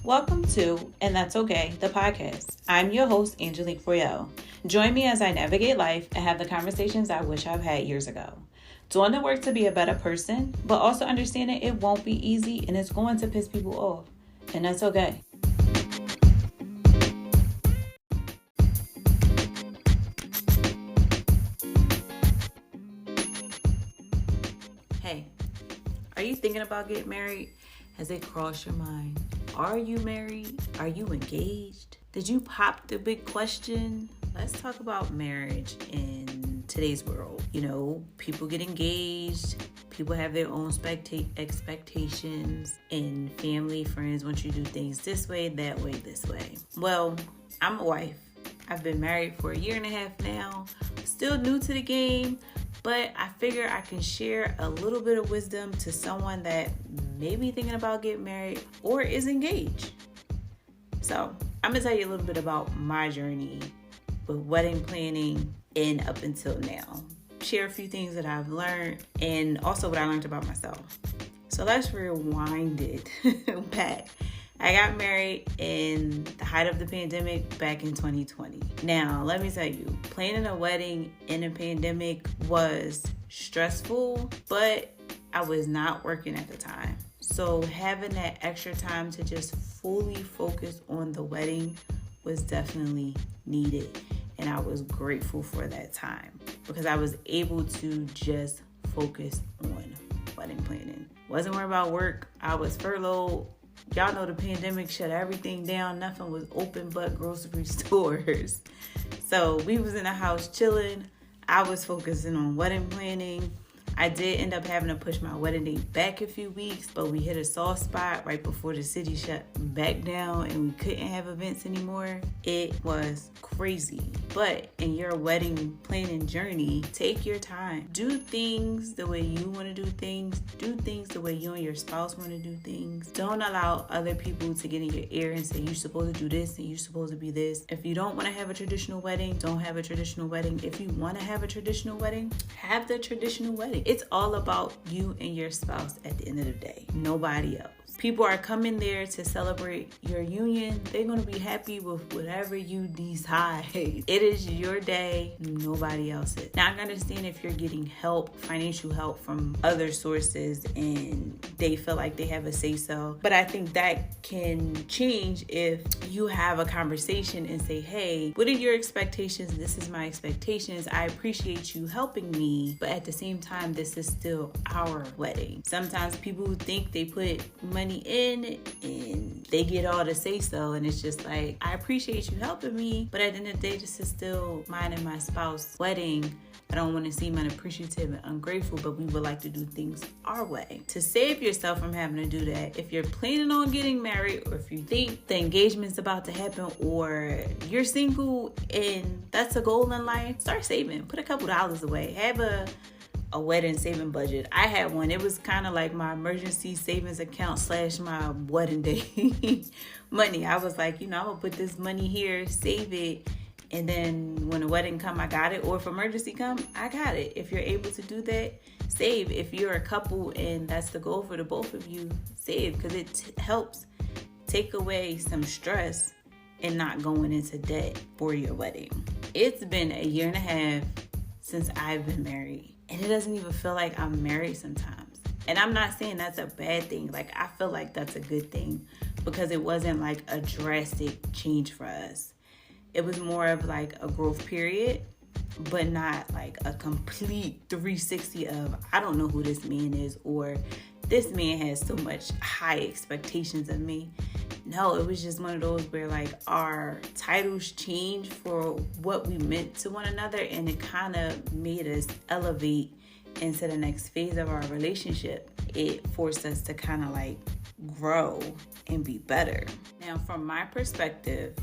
Welcome to And That's Okay, the podcast. I'm your host, Angelique Froyel. Join me as I navigate life and have the conversations I wish I've had years ago. Doing the work to be a better person, but also understanding it won't be easy and it's going to piss people off. And that's okay. Hey, are you thinking about getting married? Has it crossed your mind? Are you married? Are you engaged? Did you pop the big question? Let's talk about marriage in today's world. You know, people get engaged. People have their own expectations, and family, friends want you to do things this way, that way, this way. Well, I'm a wife. I've been married for 1.5 years now. Still new to the game, but I figure I can share a little bit of wisdom to someone that may be thinking about getting married or is engaged. So I'm going to tell you a little bit about my journey with wedding planning and up until now. Share a few things that I've learned and also what I learned about myself. So let's rewind it back. I got married in the height of the pandemic back in 2020. Now, let me tell you, planning a wedding in a pandemic was stressful, but I was not working at the time. So having that extra time to just fully focus on the wedding was definitely needed. And I was grateful for that time because I was able to just focus on wedding planning. Wasn't worried about work. I was furloughed. Y'all know the pandemic shut everything down. Nothing was open but grocery stores. So we was in the house chilling. I was focusing on wedding planning. I did end up having to push my wedding date back a few weeks, but we hit a soft spot right before the city shut back down and we couldn't have events anymore. It was crazy. But in your wedding planning journey, take your time. Do things the way you want to do things. Do things the way you and your spouse want to do things. Don't allow other people to get in your ear and say you're supposed to do this and you're supposed to be this. If you don't want to have a traditional wedding, don't have a traditional wedding. If you want to have a traditional wedding, have the traditional wedding. It's all about you and your spouse at the end of the day. Nobody else. People are coming there to celebrate your union. They're going to be happy with whatever you decide. It is your day, nobody else's. Now, I understand if you're getting help, financial help from other sources and they feel like they have a say-so. But I think that can change if you have a conversation and say, hey, what are your expectations? This is my expectations. I appreciate you helping me. But at the same time, this is still our wedding. Sometimes people think they put money in and they get all to say so, and it's just like, I appreciate you helping me, but at the end of the day, this is still mine and my spouse's wedding. I don't want to seem unappreciative and ungrateful, but we would like to do things our way. To save yourself from having to do that, if you're planning on getting married, or if you think the engagement's about to happen, or you're single and that's a goal in life, start saving. Put a couple dollars away. Have a wedding saving budget. I had one. It was kind of like my emergency savings account / my wedding day money. I was like, I'm gonna put this money here, save it, and then when the wedding come, I got it. Or if emergency come, I got it. If you're able to do that, save. If you're a couple and that's the goal for the both of you, save, because it helps take away some stress and not going into debt for your wedding. It's been 1.5 years since I've been married. And it doesn't even feel like I'm married sometimes. And I'm not saying that's a bad thing. Like, I feel like that's a good thing because it wasn't like a drastic change for us. It was more of like a growth period, but not like a complete 360 of, I don't know who this man is, or this man has so much high expectations of me. No, it was just one of those where like our titles changed for what we meant to one another, and it kind of made us elevate into the next phase of our relationship. It forced us to kind of like grow and be better. Now, from my perspective,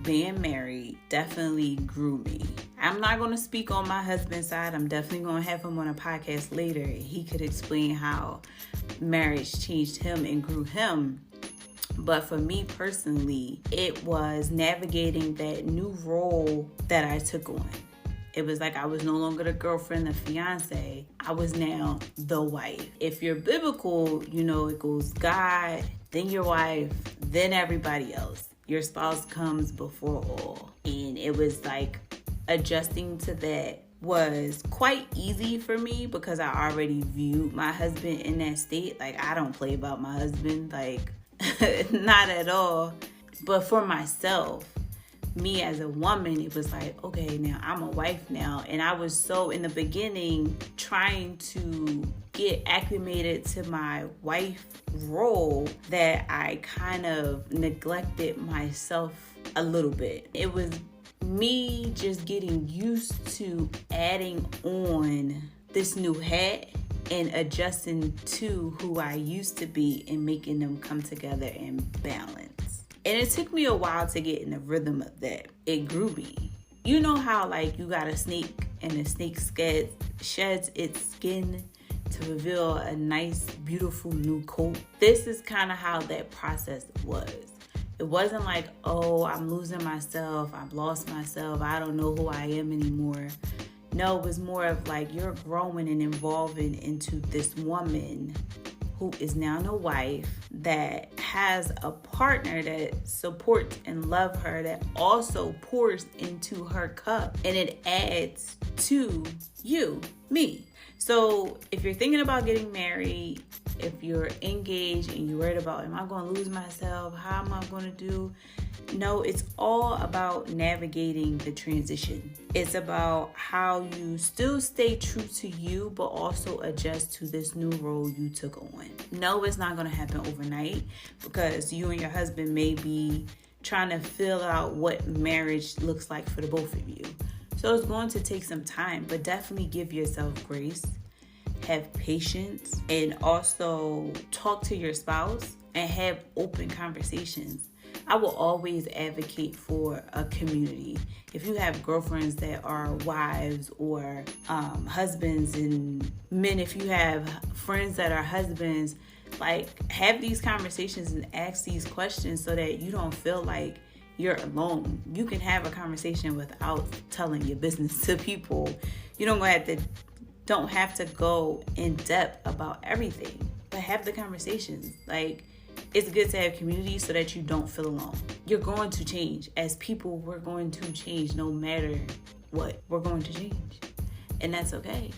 being married definitely grew me. I'm not going to speak on my husband's side. I'm definitely going to have him on a podcast later. He could explain how marriage changed him and grew him. But for me personally, it was navigating that new role that I took on. It was like I was no longer the girlfriend, the fiance. I was now the wife. If you're biblical, you know, it goes God, then your wife, then everybody else. Your spouse comes before all. And it was like adjusting to that was quite easy for me because I already viewed my husband in that state. Like, I don't play about my husband, like, not at all. But for myself, me as a woman, it was like, okay, now I'm a wife now. And I was so in the beginning trying to get acclimated to my wife role that I kind of neglected myself a little bit. It was me just getting used to adding on this new hat and adjusting to who I used to be and making them come together and balance. And it took me a while to get in the rhythm of that. It grew me. You know how like you got a snake and the snake sheds its skin to reveal a nice, beautiful new coat? This is kind of how that process was. It wasn't like, oh, I'm losing myself, I've lost myself, I don't know who I am anymore. No, it was more of like you're growing and evolving into this woman who is now a wife that has a partner that supports and loves her, that also pours into her cup, and it adds to you, me. So if you're thinking about getting married, if you're engaged and you're worried about, am I going to lose myself? How am I going to do? No, it's all about navigating the transition. It's about how you still stay true to you, but also adjust to this new role you took on. No, it's not going to happen overnight because you and your husband may be trying to fill out what marriage looks like for the both of you. So it's going to take some time, but definitely give yourself grace, have patience, and also talk to your spouse and have open conversations. I will always advocate for a community. If you have girlfriends that are wives or husbands and men, if you have friends that are husbands, like have these conversations and ask these questions so that you don't feel like you're alone. You can have a conversation without telling your business to people. You don't have to go in depth about everything, but have the conversations. Like, it's good to have community so that you don't feel alone. You're going to change. As people, we're going to change no matter what. We're going to change. And that's okay.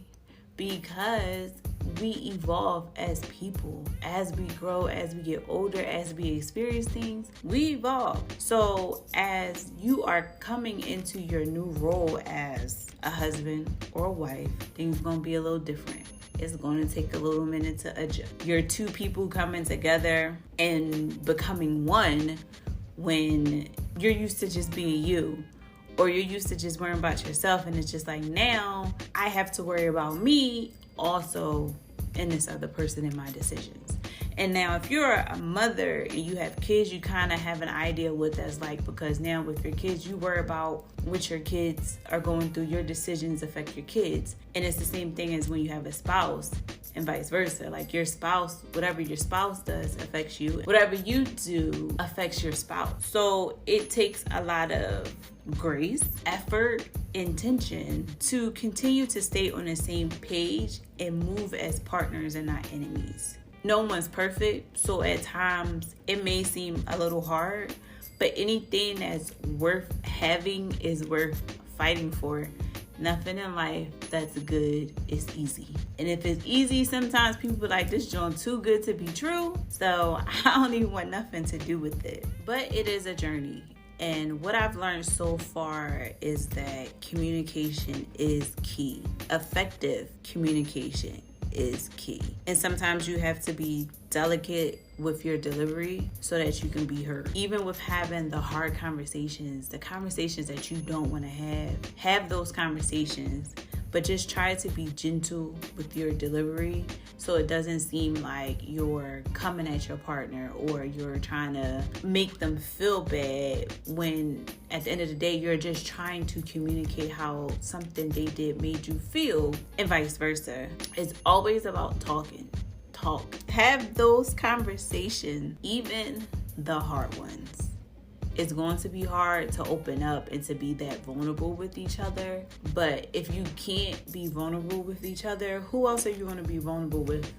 Because we evolve as people. As we grow, as we get older, as we experience things, we evolve. So as you are coming into your new role as a husband or a wife, things are going to be a little different. It's going to take a little minute to adjust. You're two people coming together and becoming one when you're used to just being you, or you're used to just worrying about yourself, and it's just like, now I have to worry about me also and this other person in my decisions. And now if you're a mother and you have kids, you kind of have an idea what that's like, because now with your kids, you worry about what your kids are going through. Your decisions affect your kids. And it's the same thing as when you have a spouse and vice versa. Like your spouse, whatever your spouse does affects you. Whatever you do affects your spouse. So it takes a lot of grace, effort, intention to continue to stay on the same page and move as partners and not enemies. No one's perfect, so at times it may seem a little hard, but anything that's worth having is worth fighting for. Nothing in life that's good is easy. And if it's easy, sometimes people are like, this joint too good to be true, so I don't even want nothing to do with it. But it is a journey. And what I've learned so far is that communication is key. Effective communication is key. And sometimes you have to be delicate with your delivery so that you can be heard. Even with having the hard conversations, the conversations that you don't want to have those conversations, but just try to be gentle with your delivery so it doesn't seem like you're coming at your partner or you're trying to make them feel bad, when at the end of the day, you're just trying to communicate how something they did made you feel, and vice versa. It's always about talking. Talk. Have those conversations, even the hard ones. It's going to be hard to open up and to be that vulnerable with each other. But if you can't be vulnerable with each other, who else are you going to be vulnerable with?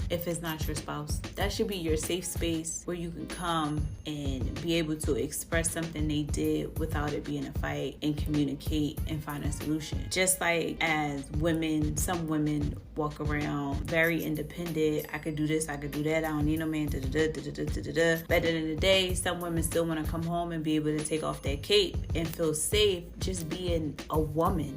If it's not your spouse, that should be your safe space where you can come and be able to express something they did without it being a fight, and communicate and find a solution. Just like as women, some women walk around very independent. I could do this, I could do that. I don't need no man. But at the end of the day, some women still want to come home and be able to take off that cape and feel safe just being a woman.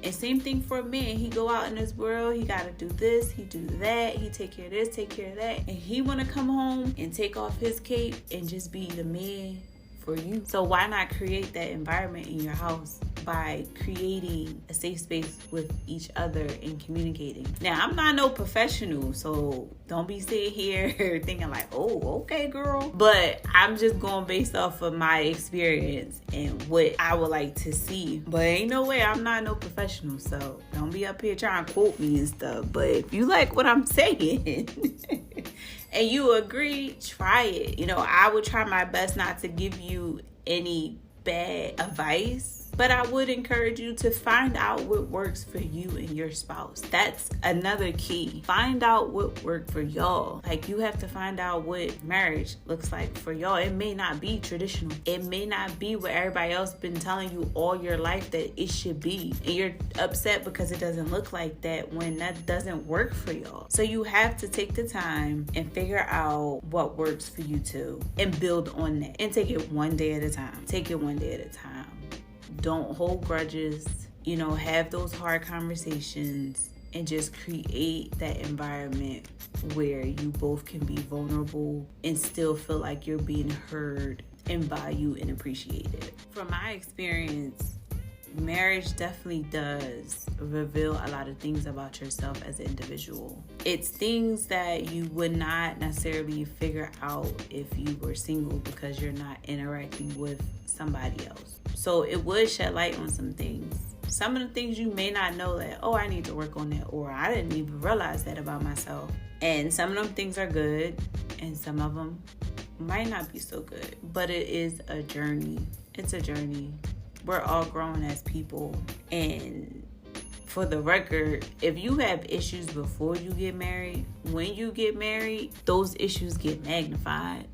And same thing for a man. He go out in this world, he gotta do this, he do that, he take care of this, take care of that. And he wanna come home and take off his cape and just be the man for you. So why not create that environment in your house by creating a safe space with each other and communicating? Now, I'm not no professional, so don't be sitting here thinking like, oh, okay, girl. But I'm just going based off of my experience and what I would like to see. But ain't no way, I'm not no professional, so don't be up here trying to quote me and stuff. But if you like what I'm saying and you agree, try it. You know, I would try my best not to give you any bad advice, but I would encourage you to find out what works for you and your spouse. That's another key. Find out what worked for y'all. Like, you have to find out what marriage looks like for y'all. It may not be traditional. It may not be what everybody else been telling you all your life that it should be. And you're upset because it doesn't look like that when that doesn't work for y'all. So you have to take the time and figure out what works for you too, and build on that. And take it one day at a time. Take it one day at a time. Don't hold grudges, you know, have those hard conversations and just create that environment where you both can be vulnerable and still feel like you're being heard and valued and appreciated. From my experience, marriage definitely does reveal a lot of things about yourself as an individual. It's things that you would not necessarily figure out if you were single because you're not interacting with somebody else. So it would shed light on some things. Some of the things you may not know that, oh, I need to work on that, or I didn't even realize that about myself. And some of them things are good, and some of them might not be so good. But it is a journey. It's a journey. We're all growing as people. And for the record, if you have issues before you get married, when you get married, those issues get magnified.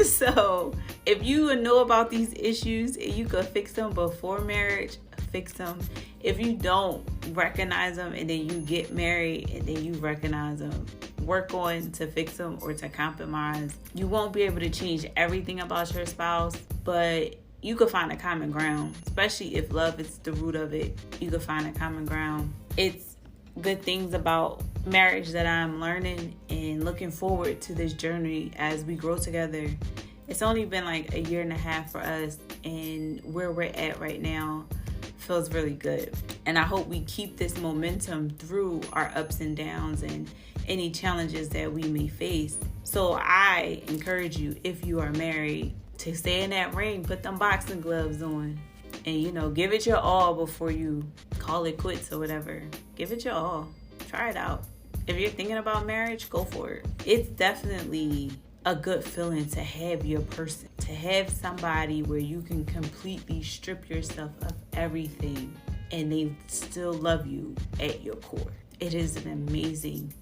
So if you know about these issues and you could fix them before marriage, fix them. If you don't recognize them and then you get married and then you recognize them, work on to fix them or to compromise. You won't be able to change everything about your spouse, but you could find a common ground, especially if love is the root of it. You could find a common ground. It's good things about marriage that I'm learning and looking forward to this journey as we grow together. It's only been like a year and a half for us, and where we're at right now feels really good. And I hope we keep this momentum through our ups and downs and any challenges that we may face. So I encourage you, if you are married, to stay in that ring, put them boxing gloves on, and, you know, give it your all before you call it quits or whatever. Give it your all. Try it out. If you're thinking about marriage, go for it. It's definitely a good feeling to have your person, to have somebody where you can completely strip yourself of everything and they still love you at your core. It is an amazing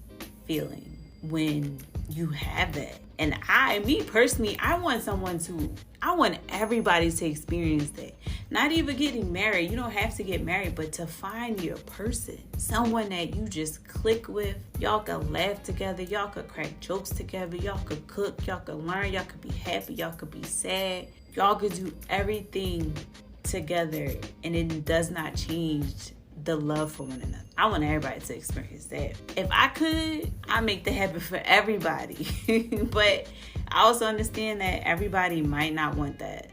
feeling when you have that. And me personally, I want everybody to experience that. Not even getting married. You don't have to get married, but to find your person. Someone that you just click with. Y'all could laugh together. Y'all could crack jokes together. Y'all could cook. Y'all could learn. Y'all could be happy. Y'all could be sad. Y'all could do everything together, and it does not change the love for one another. I want everybody to experience that. If I could, I'd make that happen for everybody. But I also understand that everybody might not want that.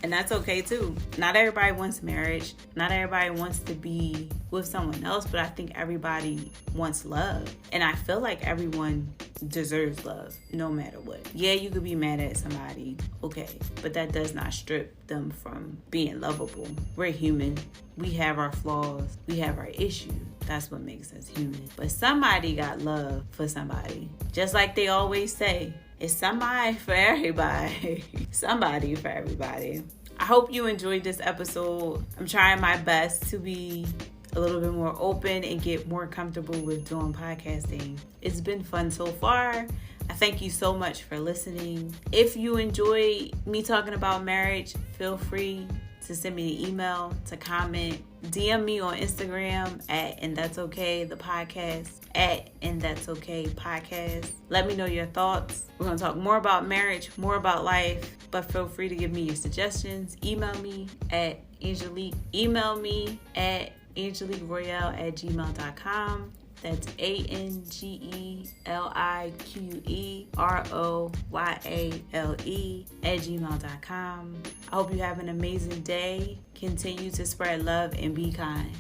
And that's okay too. Not everybody wants marriage. Not everybody wants to be with someone else, but I think everybody wants love. And I feel like everyone deserves love, no matter what. Yeah, you could be mad at somebody, okay, but that does not strip them from being lovable. We're human. We have our flaws. We have our issues. That's what makes us human. But somebody got love for somebody. Just like they always say, It's somebody for everybody. Somebody for everybody. I hope you enjoyed this episode. I'm trying my best to be a little bit more open and get more comfortable with doing podcasting. It's been fun so far. I thank you so much for listening. If you enjoy me talking about marriage, feel free to send me an email, to comment, DM me on Instagram at And That's Okay, the podcast, at And That's Okay podcast. Let me know your thoughts. We're going to talk more about marriage, more about life, but feel free to give me your suggestions. Email me at angeliqueroyale@gmail.com. That's ANGELIQUEROYALE@gmail.com. I hope you have an amazing day. Continue to spread love and be kind.